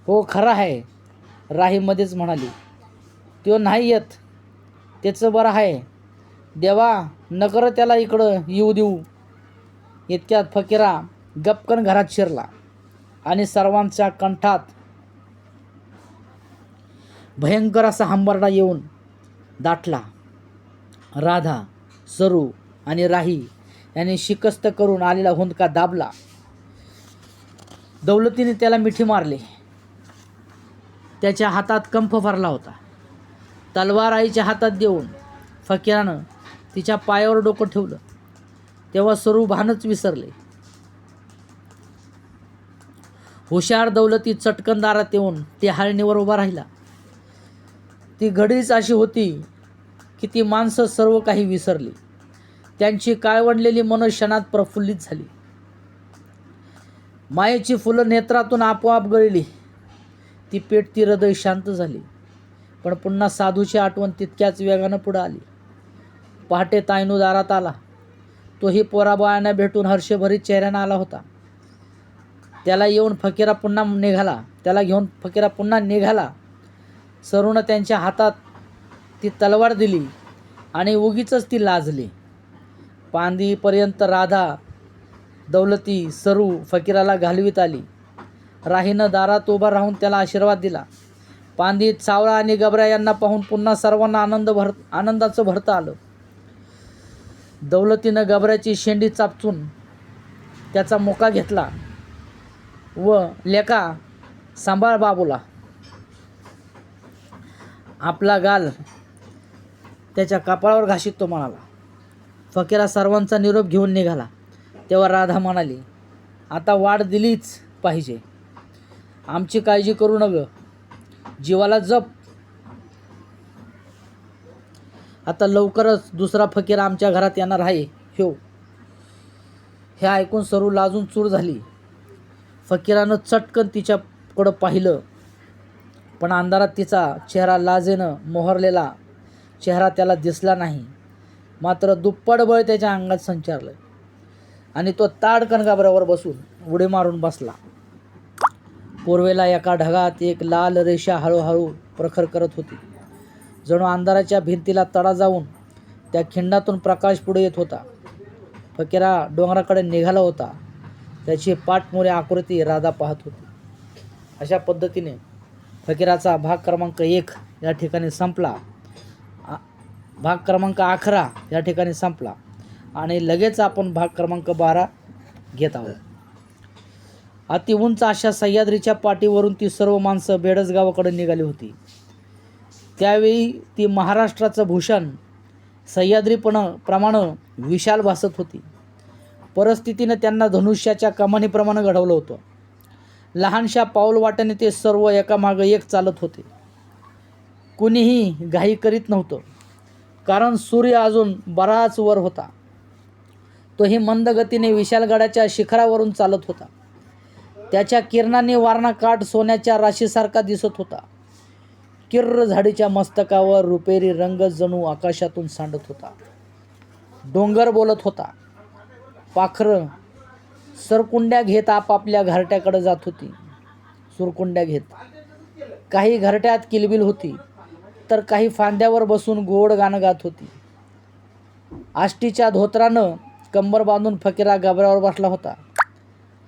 हो खरं आहे, राही मध्येच म्हणाली. त्यो नाही येत, त्याचं बरं आहे. देवा नकर त्याला इकडं येऊ देऊ. इतक्यात फकीरा गपकन घरात शिरला आणि सर्वांच्या कंठात भयंकर असा हंबरडा येऊन दाटला. राधा, सरू आणि राही यांनी शिकस्त करून आलेला हुंदका दाबला. दौलतीने त्याला मिठी मारली. त्याच्या हातात कंफ भरला होता. तलवार आईच्या हातात देऊन फकीरानं तिच्या पायावर डोकं ठेवलं. तेव्हा सरू भानच विसरले. हुशार दौलती चटकन दारात येऊन टेहाळणीवर उभा राहिला. ती घडीच अशी होती की ती माणसं सर्व काही विसरली. त्यांची काळवंडलेली मनं क्षणात प्रफुल्लित झाली. मायेची फुलं नेत्रातून आपोआप गळली. ती पेटती हृदय शांत झाली. पण पुन्हा साधूची आठवण तितक्याच वेगानं पुढं आली. पहाटे तायनू दारात आला. तोही पोराबाळांना भेटून हर्षभरीत चेहऱ्यानं आला होता. त्याला घेऊन फकीरा पुन्हा निघाला. सरूनं त्यांच्या हातात ती तलवार दिली आणि उगीचच ती लाजली. पांदीपर्यंत राधा, दौलती, सरू फकीराला घालवीत आली. राहीनं दारात उभा राहून त्याला आशीर्वाद दिला. पांदीत सावळा आणि गबऱ्या यांना पाहून पुन्हा सर्वांना आनंदाचं भरतं आलं. दौलतीनं गबऱ्याची शेंडी चापचून त्याचा मोका घेतला व लेका सांभाळ बाबूला. आपला गाल त्याच्या कपाळावर घाशीत तो म्हणाला. फकीरा सर्वांचा निरोप घेऊन निघाला. तेव्हा राधा म्हणाली, आता वाढ दिलीच पाहिजे. आमची काळजी करू नग, जीवाला जप. आता लवकरच दुसरा फकीर आमच्या घरात येणार आहे. हे ऐकून सरू लाजून चूर झाली. फकीरानं चटकन तिच्याकडं पाहिलं, पण अंधारात तिचा चेहरा लाजेनं मोहरलेला चेहरा त्याला दिसला नाही. मात्र दुप्पट बळ त्याच्या अंगात संचारलं आणि तो ताडकन गाभऱ्यावर बसून उडी मारून बसला. पूर्वेला एका ढगात एक लाल रेषा हळूहळू प्रखर करत होती. जणू अंधाराच्या भिंतीला तडा जाऊन त्या खिंडातून प्रकाश पुढे येत होता. फकीरा डोंगराकडे निघाला होता. त्याची पाठमोरी आकृती राधा पाहत होती. अशा पद्धतीने फकीराचा भाग क्रमांक 1 या ठिकाणी संपला. भाग क्रमांक 11 या ठिकाणी संपला आणि लगेच आपण भाग क्रमांक 12 घेत आहोत. अति उंच अशा सह्याद्रीच्या पाठीवरून ती सर्व माणसं बेडस गावाकडे निघाली होती. त्यावेळी ती महाराष्ट्राचं भूषण सह्याद्रीप्रमाणे विशाल भासत होती. परिस्थितीनं त्यांना धनुष्याच्या कमानीप्रमाणे घडवलं होतं. लहानशा पाऊलवाटाने ते सर्व एकामागं एक चालत होते. कुणीही घाई करीत नव्हतं, कारण सूर्य अजून बराच वर होता. तोही मंद गतीने विशालगडाच्या शिखरावरून चालत होता. त्याच्या किरणांनी वारणा काठ सोन्याच्या राशीसारखा दिसत होता. किर्र झाडीच्या मस्तकावर रुपेरी रंग जणू आकाशातून सांडत होता. डोंगर बोलत होता. पाखरं सरकुंड्या घेत आपापल्या घरट्याकडे जात होती. सुरकुंड्या घेत. काही घरट्यात किलबिल होती, तर काही फांद्यावर बसून गोड गाणं गात होती. आष्टीच्या धोत्रानं कंबर बांधून फकीरा गाभऱ्यावर बसला होता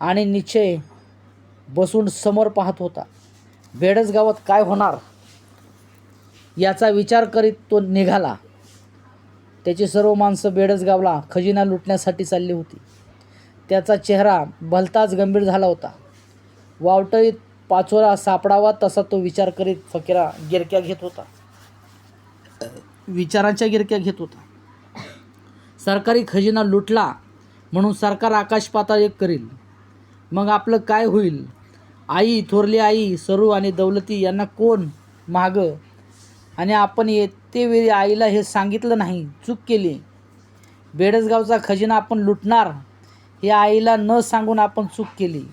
आणि निश्चय बसून समोर पाहत होता. बेडस गावात काय होणार याचा विचार करीत तो निघाला. त्याची सर्व माणसं बेडस गावला खजिना लुटण्यासाठी चालली होती. त्याचा चेहरा भलताच गंभीर झाला होता. वावटळीत पाचोरा सापडावा तसा तो विचार करीत फकीरा गिरक्या घेत होता. विचारांच्या गिरक्या घेत होता. सरकारी खजिना लुटला म्हणून सरकार आकाश पाताळ एक करील, मग आपलं काय होईल आई, थोरली आई सरू आणि दौलती यांना कोण मागं, आणि आपण येतेवेळी आईला हे सांगितलं नाही, चूक केली. बेडसगावचा खजिना आपण लुटणार हे आईला न सांगून आपण चूक केली.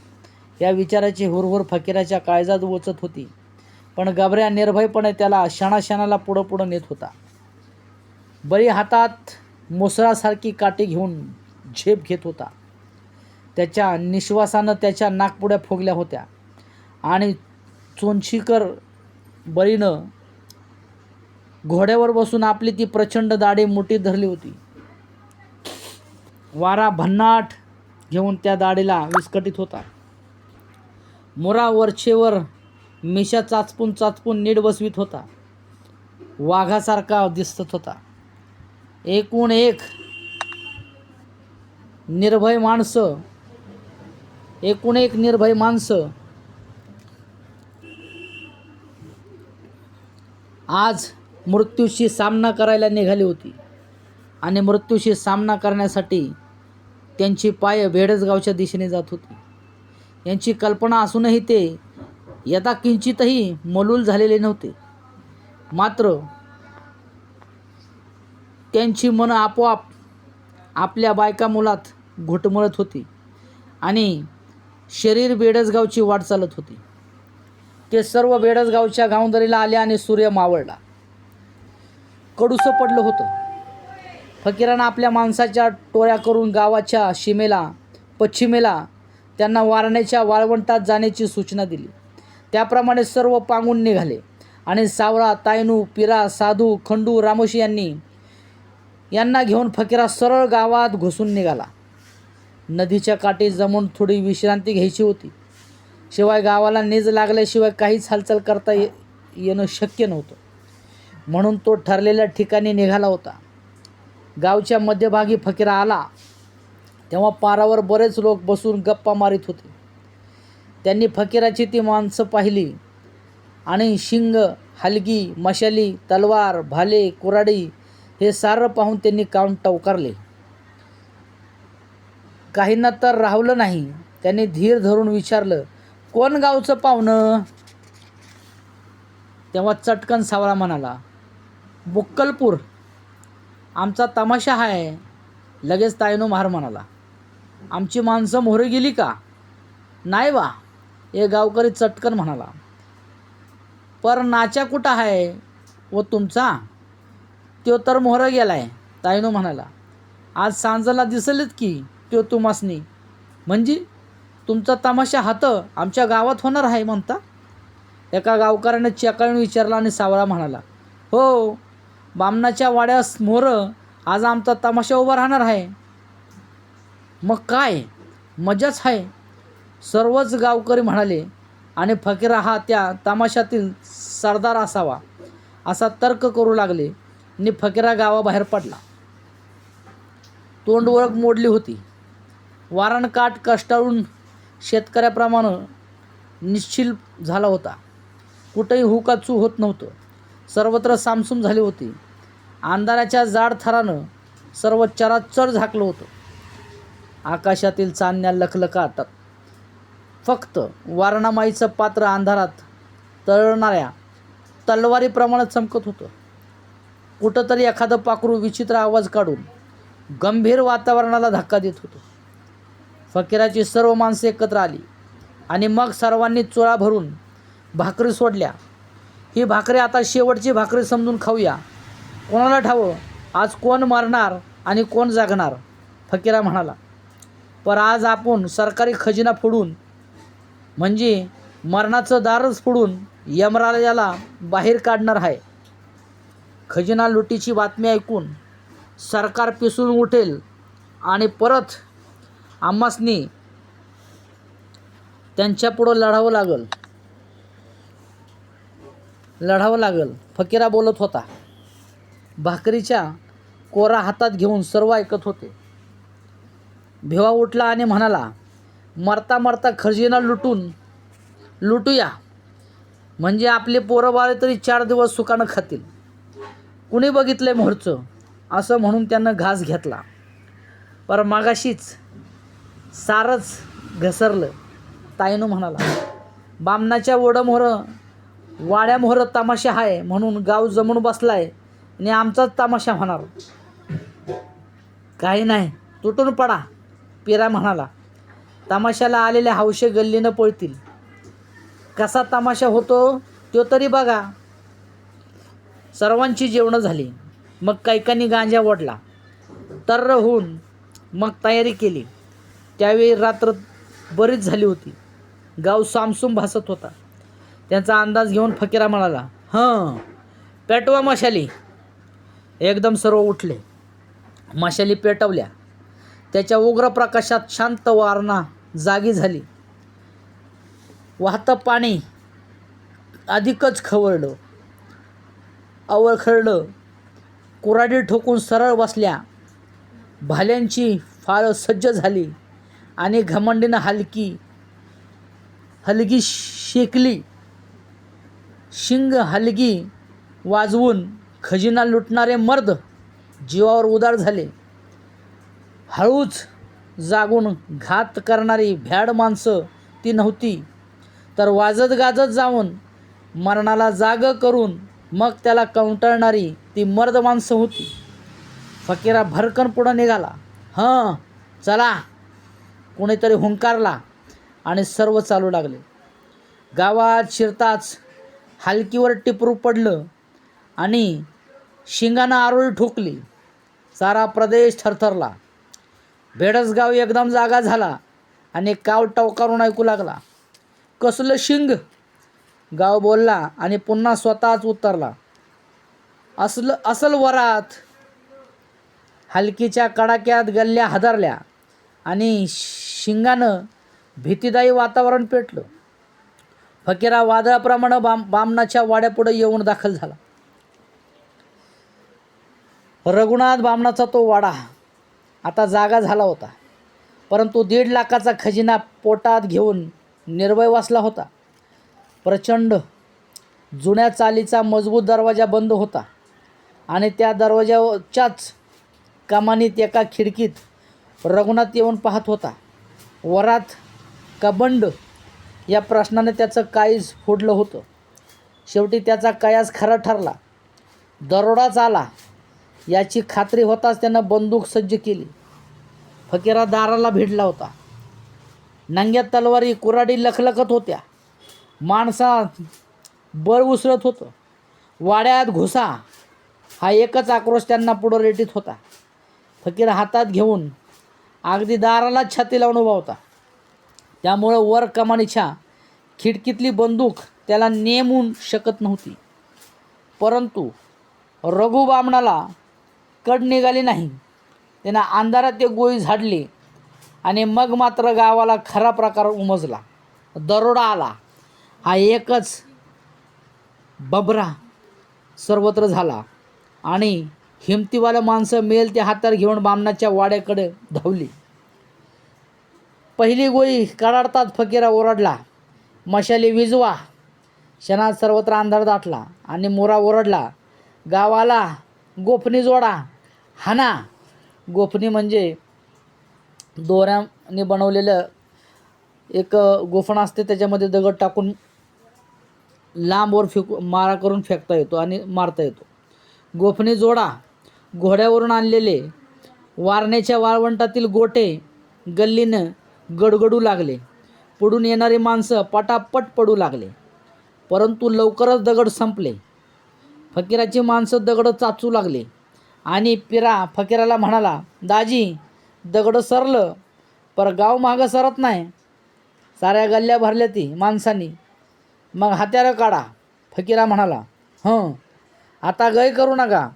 या विचाराची हुरहुर फकीराच्या काळजात वचत होती. पण गबऱ्या निर्भयपणे त्याला क्षणाक्षणाला पुढं पुढं नेत होता. बळी हातात मुसळासारखी काठी घेऊन झेप घेत होता. त्याच्या निश्वासानं त्याच्या नाकपुड्या फुगल्या होत्या आणि चोंचीकर बळीनं घोड्यावर बसून आपली ती प्रचंड दाढी मुठीत धरली होती. वारा भन्नाट घेऊन त्या दाढीला विस्कटीत होता. मुरा वरचेवर मिशा चाचपून चाचपून नीट बसवीत होता. वाघासारखा दिसत होता. एकूण एक निर्भय माणसं आज मृत्यूशी सामना करायला निघाली होती आणि मृत्यूशी सामना करण्यासाठी त्यांची पाय बेडसगावच्या दिशेने जात होती. यांची कल्पना असूनही ते यदाकिंचितही मलूल झालेले नव्हते. मात्र त्यांची मनं आपोआप आपल्या बायका मुलात घुटमळत होती आणि शरीर बेडसगावची वाट चालत होती. ते सर्व बेडसगावच्या गावंदरीला आले आणि सूर्य मावळला. कडूसं पडलं होतं. फकीरानं आपल्या माणसाच्या टोळ्या करून गावाच्या पश्चिमेला त्यांना वारण्याच्या वाळवंटात जाण्याची सूचना दिली. त्याप्रमाणे सर्व पांगून निघाले आणि सावळा, तायनू, पिरा, साधू, खंडू, रामोशी यांना घेऊन फकीरा सरळ गावात घुसून निघाला. नदीच्या काठी जमून थोडी विश्रांती घ्यायची होती. शिवाय गावाला नीज लागल्याशिवाय काहीच हालचाल करता येणं शक्य नव्हतं. म्हणून तो ठरलेल्या ठिकाणी निघाला होता. गावच्या मध्यभागी फकीरा आला तेव्हा पारावर बरेच लोक बसून गप्पा मारीत होते. त्यांनी फकीराची ती माणसं पाहिली आणि शिंग, हलगी, मशाली, तलवार, भाले, कुऱ्हाडी हे सारं पाहून त्यांनी कान टवकारले. काहींना तर राहवलं नाही. त्यांनी धीर धरून विचारलं, कोण गावचं पाहुणं? तेव्हा चटकन सावळा म्हणाला, बुक्कलपूर, आमचा तमाशा आहे. लगेच तायनो महार म्हणाला, आमची माणसं मोहरे गेली का? नाही बा, हे गावकरी चटकन म्हणाला. पर नाच्या कुठं आहे व तुमचा? त्यो तर मोहरं गेलाय. तायनो म्हणाला, आज सांजला दिसलेत की त्यो तुमासनी. म्हणजे तुमचा तमाशा हात आमच्या गावात होणार आहे म्हणता? एका गावकऱ्याने चेकाळून विचारला आणि सावळा म्हणाला, हो, बामणाच्या वाड्यास मोहरं आज आमचा तमाशा उभा राहणार आहे. मग काय मजाच आहे, सर्वच गावकरी म्हणाले. आणि फकीरा हा त्या तमाशातील सरदार असावा असा तर्क करू लागले आणि फकीरा गावाबाहेर पडला. तोंड ओळख मोडली होती. वारणकाठ कष्टाळून शेतकऱ्याप्रमाणे निश्चिल झाला होता. कुठेही हुकाचू होत नव्हतं. सर्वत्र सामसूम झाली होती. अंधाराच्या जाड थरानं सर्व चराचर झाकलं होतं. आकाशातील चांदण्या लखलखाटात फक्त वारणामाईचं पात्र अंधारात तळणाऱ्या तलवारीप्रमाणे चमकत होतं. कुठंतरी एखादं पाखरू विचित्र आवाज काढून गंभीर वातावरणाला धक्का देत होतं. फकीराची सर्व माणसे एकत्र आली आणि मग सर्वांनी चुळा भरून भाकरी सोडल्या. ही भाकरी आता शेवटची भाकरी समजून खाऊया. कोणाला ठावं आज कोण मरणार आणि कोण जागणार? फकीरा म्हणाला, पर आज आपण सरकारी खजिना फोडून, म्हणजे मरणाचं दारच फोडून यमराजाला बाहेर काढणार आहे. खजिना लुटीची बातमी ऐकून सरकार पिसून उठेल आणि परत आम्हासनी त्यांच्यापुढं लढावं लागल. फकीरा बोलत होता. भाकरीच्या कोरा हातात घेऊन सर्व ऐकत होते. भेवा उठला आणि म्हणाला, मरता मरता खजिना लुटूया, म्हणजे आपले पोरं बाळे तरी 4 दिवस सुखानं खातील. कुणी बघितलंय मोहरचं? असं म्हणून त्यानं घास घेतला. पर मागाशीच सारच घसरलं. तायनू म्हणाला, बामणाच्या ओढ्यामोहरं वाड्यामोहरं तमाशा आहे म्हणून गाव जमून बसलाय आणि आमचाच तमाशा होणार. काही नाही, तुटून पडा, पिरा म्हणाला. तमाशाला आलेले हौशे गल्लीनं पळतील. कसा तमाशा होतो तो तरी बघा. सर्वांची जेवणं झाली. मग कैकांनी गांजा ओढला. तर्र होऊन मग तयारी केली. त्यावेळी रात्र बरीच झाली होती. गाव सामसूम भासत होता. त्यांचा अंदाज घेऊन फकीरा म्हणाला, हं, पेटवा मशाली. एकदम सर्व उठले. मशाली पेटवल्या. त्याच्या उग्र प्रकाशात शांत वारणा जागी झाली. वाहतं पाणी अधिकच खवळलं, अवखळलं. कुऱ्हाडी ठोकून सरळ बसल्या. भाल्यांची फाळ सज्ज झाली आणि घमंडीनं हलगी शेकली. शिंग हलगी वाजवून खजिना लुटणारे मर्द जीवावर उदार झाले. हळूच जागून घात करणारी भ्याड माणसं ती नव्हती, तर वाजत गाजत जाऊन मरणाला जाग करून मग त्याला कंटाळणारी ती मर्द माणसं होती. फकीरा भरकन पुढं निघाला. हं, चला, कोणीतरी हुंकारला आणि सर्व चालू लागले. गावात शिरताच हलकीवर टिपरू पडलं आणि शिंगानं आरोळी ठोकली. सारा प्रदेश थरथरला. बेडसगाव एकदम जागा झाला आणि काव टवकारून ऐकू लागला. कसलं शिंग? गाव बोलला आणि पुन्हा स्वतःच उतरला. असल वरात. हलकीच्या कडाक्यात गल्ल्या हादरल्या आणि शिंगानं भीतीदायी वातावरण पेटलं. फकीरा वादळाप्रमाणे बामणाच्या वाड्यापुढे येऊन दाखल झाला. रघुनाथ बामणाचा तो वाडा आता जागा झाला होता, परंतु 1.5 लाखाचा खजिना पोटात घेऊन निर्भय बसला होता. प्रचंड जुन्या चालीचा मजबूत दरवाजा बंद होता आणि त्या दरवाजाच्याच कमानीत एका खिडकीत रघुनाथ येऊन पाहत होता. वरात का बंड या प्रश्नाने त्याचं काळीज फोडलं होतं. शेवटी त्याचा कयास खरा ठरला. दरोडाच आला याची खात्री होताच त्यानं बंदूक सज्ज केली. फकीरा दाराला भिडला होता. नंग्या तलवारी कुऱ्हाडी लखलखत होत्या. माणसा बळ उसळत होतं. वाड्यात घुसा हा एकच आक्रोश त्यांना पुढं रेटीत होता. फकीर हातात घेऊन अगदी दारालाच छाती लावून उभा होता. त्यामुळं वर कमानीच्या खिडकीतली बंदूक त्याला नेमू शकत नव्हती. परंतु रघु बामणाला कड निघाली नाही. त्यानं अंधारात एक गोळी झाडली आणि मग मात्र गावाला खरा प्रकार उमजला. दरोडा आला हा एकच बबरा सर्वत्र झाला आणि हिमतीवाला माणसं मेल ते हातार घेऊन बामणाच्या वाड्याकडे धावली. पहिली गोळी कडाडताच फकीरा ओरडला, मशाली विजवा. क्षणात सर्वत्र अंधार दाटला आणि मोरा ओरडला, गावाला गोफणी जोडा, हाना. गोफणी म्हणजे दोऱ्याने बनवलेलं एक गोफण असते. त्याच्यामध्ये दगड टाकून लांबवर मारा करून फेकता येतो आणि मारता येतो. गोफणी जोडा. घोड्यावरून आणलेले वारण्याच्या वाळवंटातील गोटे गल्लीनं गडगडू लागले. पुढून येणारी माणसं पटापट पडू लागले. परंतु लवकरच दगड संपले. फकीराची माणसं दगड चाचू लागले आणि पिरा फकीराला म्हणाला, दाजी, दगड सरलं पर गाव मागं सरत नाही. साऱ्या गल्ल्या भरल्या ती माणसांनी. मग हत्यारं काढा. फकीरा म्हणाला, हं, आता गय करू नका.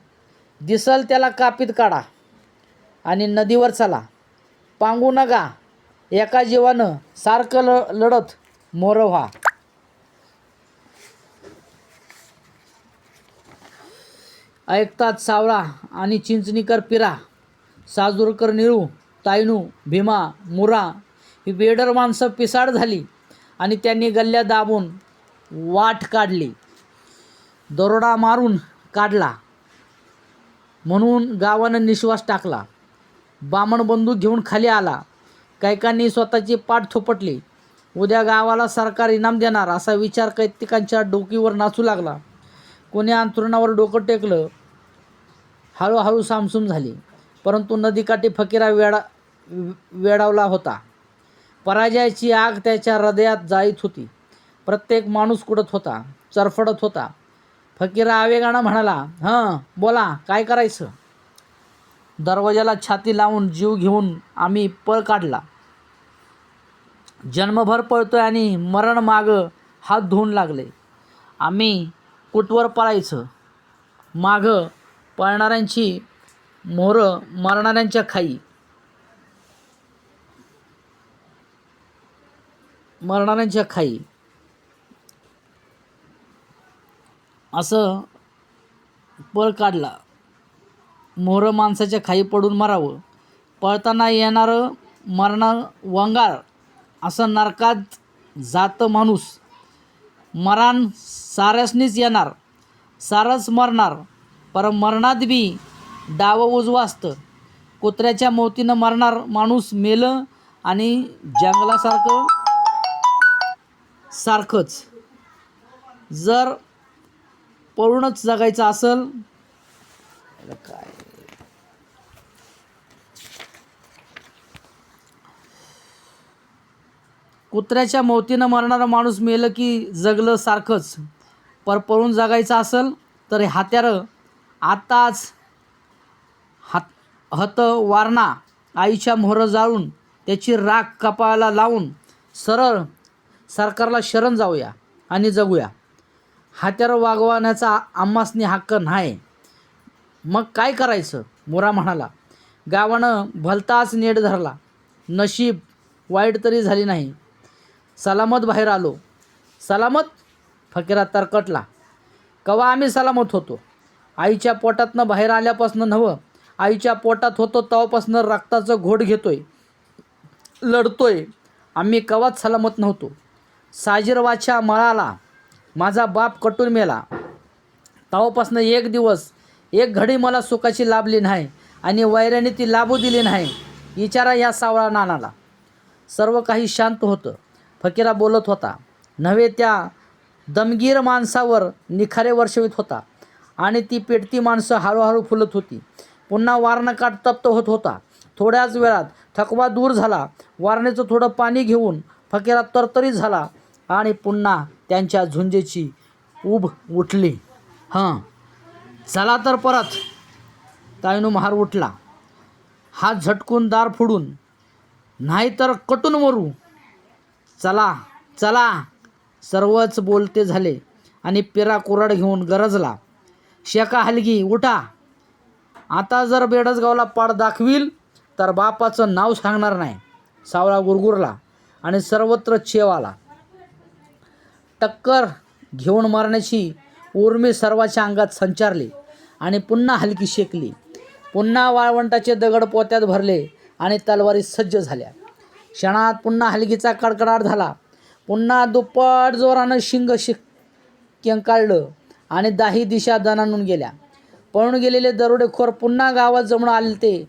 दिसल त्याला कापीत काढा आणि नदीवर चला. पांगू नका. एका जीवानं सारखं लढत मोर व्हा. ऐकतात सावळा आणि चिंचणीकर, पिरा, साजूरकर, निळू, तायनू, भीमा, मुरा ही बेडर माणसं पिसाड झाली आणि त्यांनी गल्ल्या दाबून वाट काढली. दरोडा मारून काढला म्हणून गावानं निश्वास टाकला. बामण बंदूक घेऊन खाली आला. कैकांनी स्वतःची पाठ थोपटली. उद्या गावाला सरकार इनाम देणार असा विचार कैत्येकांच्या डोकीवर नाचू लागला. कोणी अंथरुणावर डोकं टेकलं. हळूहळू सामसूम झाली. परंतु नदीकाठी फकीरा वेडावला होता. पराजयाची आग त्याच्या हृदयात जाळीत होती. प्रत्येक माणूस कुडत होता, चरफडत होता. फकीरा आवेगानं म्हणाला, बोला, काय करायचं? दरवाजाला छाती लावून जीव घेऊन आम्ही पळ काढला. जन्मभर पळतोय आणि मरण मागं हात धुवून लागले. आम्ही कुठवर पळायचं? मागं पळणाऱ्यांची मोहरं, मरणाऱ्यांच्या खाई. असं पळ काढला. मोहरं माणसाच्या खाई पडून मरावं. पळताना येणारं मरण वंगाळ. असं नरकात जातं माणूस. मरण साऱ्यासनीच येणार, सारंच मरणार. पर मरणात बी डावं उजवं असतं. कुत्र्याच्या मौतीनं मरणार माणूस मेलं आणि सारखंच. जर पळूनच जगायचं असेल काय, कुत्र्याच्या मौतीनं मरणारा माणूस मेलं की जगलं सारखंच. पर पळून जगायचं असेल तर हात्यारं आताच हत वारणा. आईच्या मोहरं जाळून त्याची राख कपाळाला लावून सरळ सरकारला शरण जाऊया आणि जगूया. हात्यारं वागवण्याचा आम्हासनी हक्क नाही. मग काय करायचं? मोरा म्हणाला. गावानं भलताच नेट धरला. नशीब वाईट तरी झाली नाही. सलामत बाहेर आलो. सलामत? फकीरा तरकटला. कवा आम्ही सलामत होतो? आईच्या पोटातनं बाहेर आल्यापासनं नव्हं. आईच्या पोटात होतो तेव्हापासनं रक्ताचं घोट घेतोय, लढतोय. आम्ही कवाच सलामत नव्हतो. साजीरवाच्या मळाला माझा बाप कटून मेला. तेव्हापासनं एक दिवस, एक घडी मला सुखाची लाभली नाही आणि वैऱ्याने ती लाभू दिली नाही. विचारा या सावळा नानाला. सर्व काही शांत होतं. फकीरा बोलत होता. नव्हे त्या दमगीर माणसावर निखारे वर्षवित होता आणि ती पेटती माणसं हळूहळू फुलत होती. पुन्हा वारणकाठ तप्त होत होता. थोड्याच वेळात थकवा दूर झाला. वारणेचं थोडं पाणी घेऊन फकीरा तरतरीत झाला आणि पुन्हा त्यांच्या झुंजेची ऊब उठली. चला तर परत. ताईनू महार उठला. हात झटकून दार फोडून, नाही तर कटून मरू. चला चला. सर्वच बोलते झाले आणि पिरा कुऱ्हाड घेऊन गरजला. शेका हलगी, उठा. आता जर बेडसगावला पाड दाखवील तर बापाचं नाव सांगणार नाही. सावळा गुरगुरला आणि सर्वत्र चेव आला. टक्कर घेऊन मारण्याची उर्मी सर्वाच्या अंगात संचारली आणि पुन्हा हलकी शेकली. पुन्हा वाळवंटाचे दगड पोत्यात भरले आणि तलवारी सज्ज झाल्या. क्षणात पुन्हा हलगीचा कडकडाट झाला. पुन्हा दुप्पट जोरानं शिंग केंकाळलं आणि दाही दिशा दणाणून गेल्या. पळून गेलेले दरोडेखोर पुन्हा गावात जमून आले. ते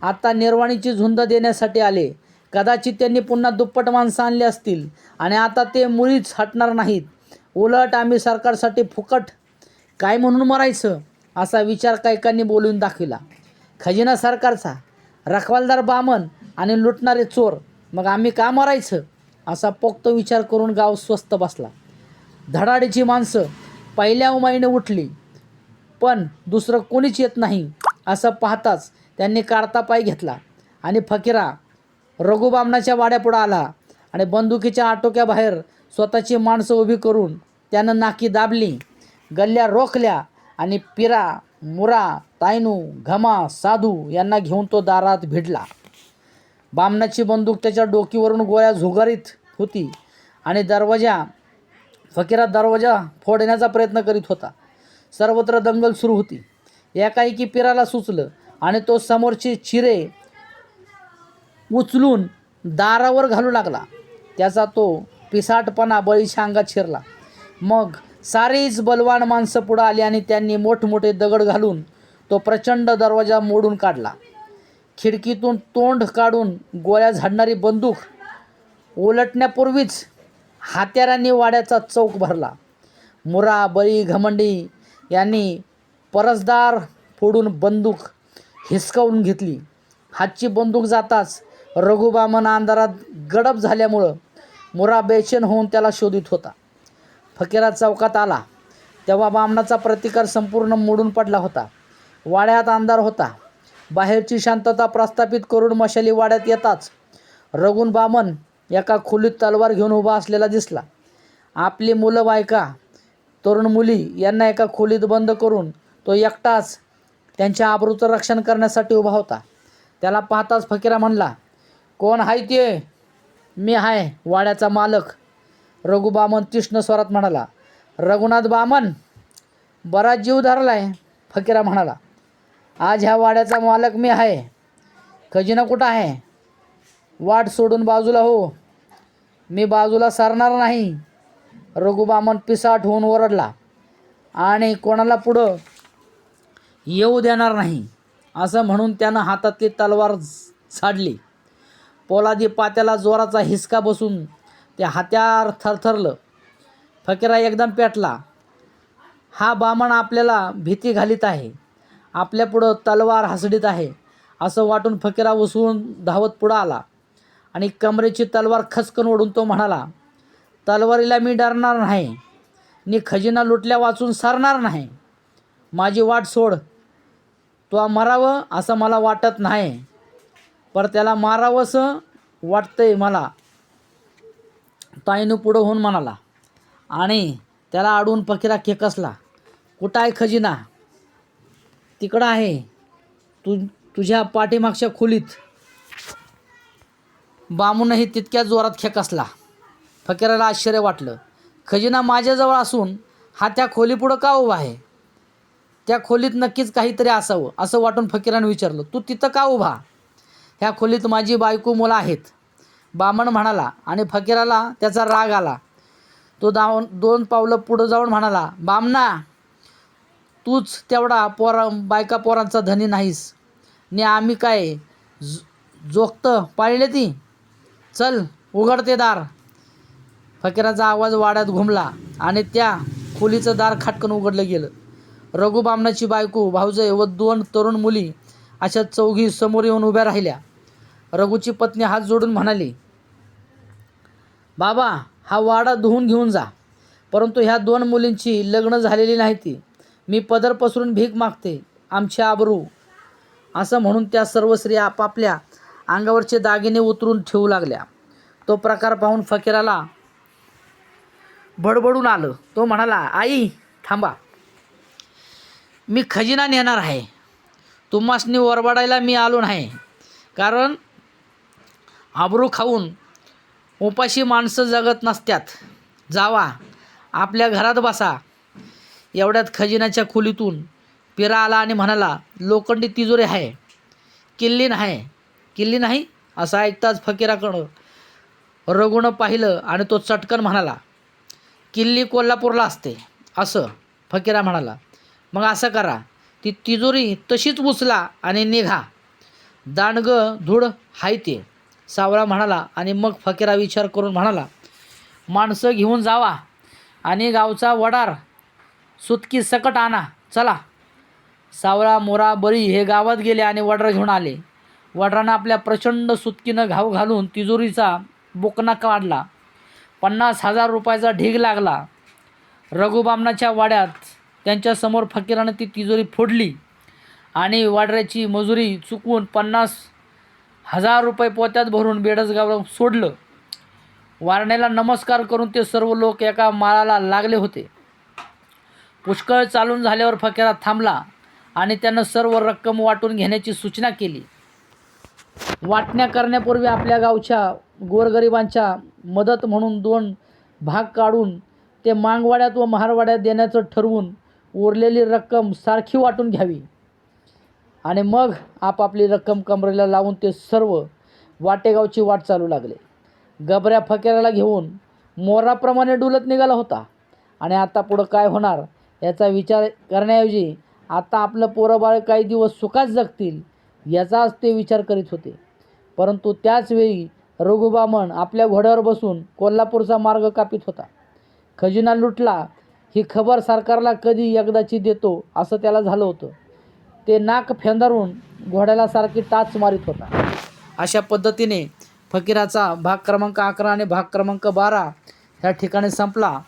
आता निर्वाणीची झुंज देण्यासाठी आले. कदाचित त्यांनी पुन्हा दुप्पट माणसं आणली असतील आणि आता ते मुळीच हटणार नाहीत. उलट आम्ही सरकारसाठी फुकट काय म्हणून मरायचं असा विचार कैकांनी बोलून दाखविला. खजिना सरकारचा, रखवालदार बामण आणि लुटणारे चोर, मग आम्ही का मरायचं असा पोक्त विचार करून गाव स्वस्थ बसला. धडाडीची माणसं पहिल्या उमाईने उठली, पण दुसरं कोणीच येत नाही असं पाहताच त्यांनी काढता पाय घेतला आणि फकीरा रघुबामणाच्या वाड्यापुढं आला आणि बंदुकीच्या आटोक्याबाहेर स्वतःची माणसं उभी करून त्यानं नाकी दाबली, गल्ल्या रोखल्या आणि पिरा, मुरा, तायनू, घमा, साधू यांना घेऊन तो दारात भिडला. बामणाची बंदूक त्याच्या डोकीवरून गोळ्या झुगारीत होती आणि फकीरा दरवाजा फोडण्याचा प्रयत्न करीत होता. सर्वत्र दंगल सुरू होती. एकाएकी पिराला सुचलं आणि तो समोरचे चिरे उचलून दारावर घालू लागला. त्याचा तो पिसाटपणा बळीच्या अंगात शिरला. मग सारीच बलवान माणसं पुढं आली आणि त्यांनी मोठमोठे दगड घालून तो प्रचंड दरवाजा मोडून काढला. खिडकीतून तोंड काढून गोळ्या झाडणारी बंदूक उलटण्यापूर्वीच हात्यारांनी वाड्याचा चौक भरला. मुरा, बळी, घमंडी यांनी परसदार फोडून बंदूक हिसकावून घेतली. हातची बंदूक जाताच रघुबामन अंधारात गडप झाल्यामुळं मुरा बेचैन होऊन त्याला शोधित होता. फकीरा चौकात आला तेव्हा बामणाचा प्रतिकार संपूर्ण मोडून पडला होता. वाड्यात अंधार होता. बाहेरची शांतता प्रस्थापित करून मशाली वाड्यात येताच रघुन बामण एका खोलीत तलवार घेऊन उभा असलेला दिसला. आपली मुलं बायका, तरुण मुली यांना एका खोलीत बंद करून तो एकटाच त्यांच्या आबरूचं रक्षण करण्यासाठी उभा होता. त्याला पाहताच फकीरा म्हणला, कोण आहे ते? मी आहे, वाड्याचा मालक. रघु बामण तीक्ष्ण स्वरात म्हणाला. रघुनाथ बामण, बराच जीव धरलाय. फकीरा म्हणाला, आज ह्या वाड्याचा मालक मी आहे. खजिना कुठं आहे? वाट सोडून बाजूला हो. मी बाजूला सरणार नाही. रघु बामण पिसाट होऊन ओरडला आणि कोणाला पुढं येऊ देणार नाही असं म्हणून त्यानं हातातली तलवार झाडली. पोलादी पात्याला जोराचा हिसका बसून ते हत्यार थरथरलं. फकीरा एकदम पेटला. हा बामण आपल्याला भीती घालीत आहे, आपल्यापुढं तलवार हसडीत आहे असं वाटून फकीरा उसळून धावत पुढं आला आणि कमरेची तलवार खचकन ओढून तो म्हणाला, तलवारीला मी डरणार नाही. नि खजिना लुटल्या वाचून सरणार नाही. माझी वाट सोड. तो मरावं असं मला वाटत नाही, पर त्याला मारावंसं वाटतंय मला. ताईनं पुढं होऊन म्हणाला आणि त्याला अडवून फकीरा खेकसला. कुठं आहे खजिना? तिकडं आहे, तुझ्या पाठीमागच्या खोलीत. बामूनही तितक्याच जोरात खेकसला. फकीराला आश्चर्य वाटलं. खजिना माझ्याजवळ असून हा त्या खोलीपुढं का उभा आहे? त्या खोलीत नक्कीच काहीतरी असावं असं वाटून फकीरानं विचारलं, तू तिथं का उभा? ह्या खोलीत माझी बायको मुलं आहेत, बामण म्हणाला आणि फकीराला त्याचा राग आला. तो 2 पावलं पुढं जाऊन म्हणाला, बामणा, तूच तेवढा बायका पोरांचा धनी नाहीस, ने आम्ही काय जोगतं पाळले ती? चल उघड ते दार. फकीराचा आवाज वाड्यात घुमला आणि त्या खोलीचं दार खाटकन उघडलं गेलं. रघु बामणाची बायको, भाऊजय व 2 तरुण मुली अशा 4घी समोर येऊन उभ्या राहिल्या. रघुची पत्नी हात जोडून म्हणाली, बाबा, हा वाडा धुवून घेऊन जा, परंतु ह्या 2 मुलींची लग्न झालेली नाही ती. मी पदर पसरून भीक मागते, आमची आबरू. असं म्हणून त्या सर्व स्त्रिया आपापल्या अंगावरचे दागिने उतरून ठेवू लागल्या. तो प्रकार पाहून फकीराला बडबडून आलं. तो म्हणाला, आई थांबा, मी खजिना नेणार आहे. तुम्हासनी ओरबाडायला मी आलो नाही, कारण आबरू खाऊन उपाशी माणसं जगत नसत्यात. जावा, आपल्या घरात बसा. एवढ्यात खजिन्याच्या खोलीतून पिरा आला आणि म्हणाला, लोखंडी तिजोरी आहे, किल्ली नाही. किल्ली नाही असं ऐकताच फकीराकडं रघुनं पाहिलं आणि तो चटकन म्हणाला, किल्ली कोल्हापूरला असते. असं? फकीरा म्हणाला, मग असं करा, ती तिजोरी तशीच उचला आणि निघा. दांडगं धूळ हाय ते. सावळा म्हणाला आणि मग फकीरा विचार करून म्हणाला, माणसं घेऊन जावा आणि गावचा वडार सुतकी सकट आणा. चला. सावळा, मोरा, बळी हे गावात गेले आणि वडार घेऊन आले. वडारानं आपल्या प्रचंड सुतकीनं घाव घालून तिजोरीचा बोकना काढला. 50,000 रुपयाचा ढीग लागला. रघुबामणाच्या वाड्यात त्यांच्यासमोर फकीरानं ती तिजोरी फोडली आणि वाडऱ्याची मजुरी चुकवून 50,000 रुपये पोत्यात भरून बेडसगाव सोडलं. वारण्याला नमस्कार करून ते सर्व लोक एका माळाला लागले होते. पुष्कळ चालून झाल्यावर फकीरा थांबला आणि त्यानं सर्व रक्कम वाटून घेण्याची सूचना केली. वाटण्या करण्यापूर्वी आपल्या गावच्या गोरगरिबांच्या मदत म्हणून 2 भाग काढून ते मांगवाड्यात व महारवाड्यात देण्याचं ठरवून उरलेली रक्कम सारखी वाटून घ्यावी आणि मग आपापली रक्कम कमरेला लावून ते सर्व वाटेगावची वाट चालू लागले. गबऱ्या फकीराला घेऊन मोराप्रमाणे डुलत निघाला होता आणि आता पुढं काय होणार याचा विचार करण्याऐवजी आता आपलं पोरंबाळ काही दिवस सुखात जगतील याचाच ते विचार करीत होते. परंतु त्याच वेळी रघुबामण आपल्या घोड्यावर बसून कोल्हापूरचा मार्ग कापित होता. खजिना लुटला ही खबर सरकारला कधी एकदाची देतो असं त्याला झालं होतं. ते नाक फेंदारून घोड्याला सारखी टाच मारित होता. अशा पद्धतीने फकीराचा भाग क्रमांक 11 आणि भाग क्रमांक 12 ह्या ठिकाणी संपला.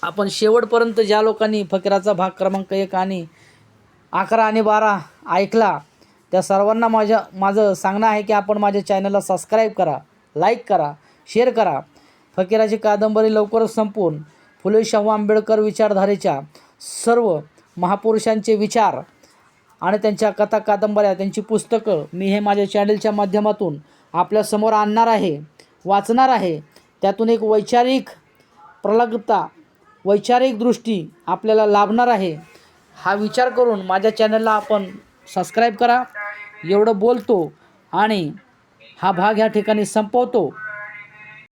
आपण शेवटपर्यंत ज्या लोकांनी फकीराचा भाग क्रमांक 1 आणि 11 आणि 12 ऐकला त्या सर्वांना माझं सांगणं आहे की आपण माझ्या चॅनलला सबस्क्राईब करा, लाईक करा, शेअर करा. फकीराची कादंबरी लवकरच संपून फुले शाहू आंबेडकर विचारधारेच्या सर्व महापुरुषांचे विचार आणि त्यांच्या कथा कादंबऱ्या, त्यांची पुस्तकं मी हे माझ्या चॅनलच्या माध्यमातून आपल्यासमोर आणणार आहे, वाचणार आहे. त्यातून एक वैचारिक प्रलगता, वैचारिक दृष्टी आपल्याला लाभणार आहे. हा विचार करून माझ्या चॅनलला आपण सबस्क्राईब करा. एवढं बोलतो आणि हा भाग ह्या ठिकाणी संपवतो.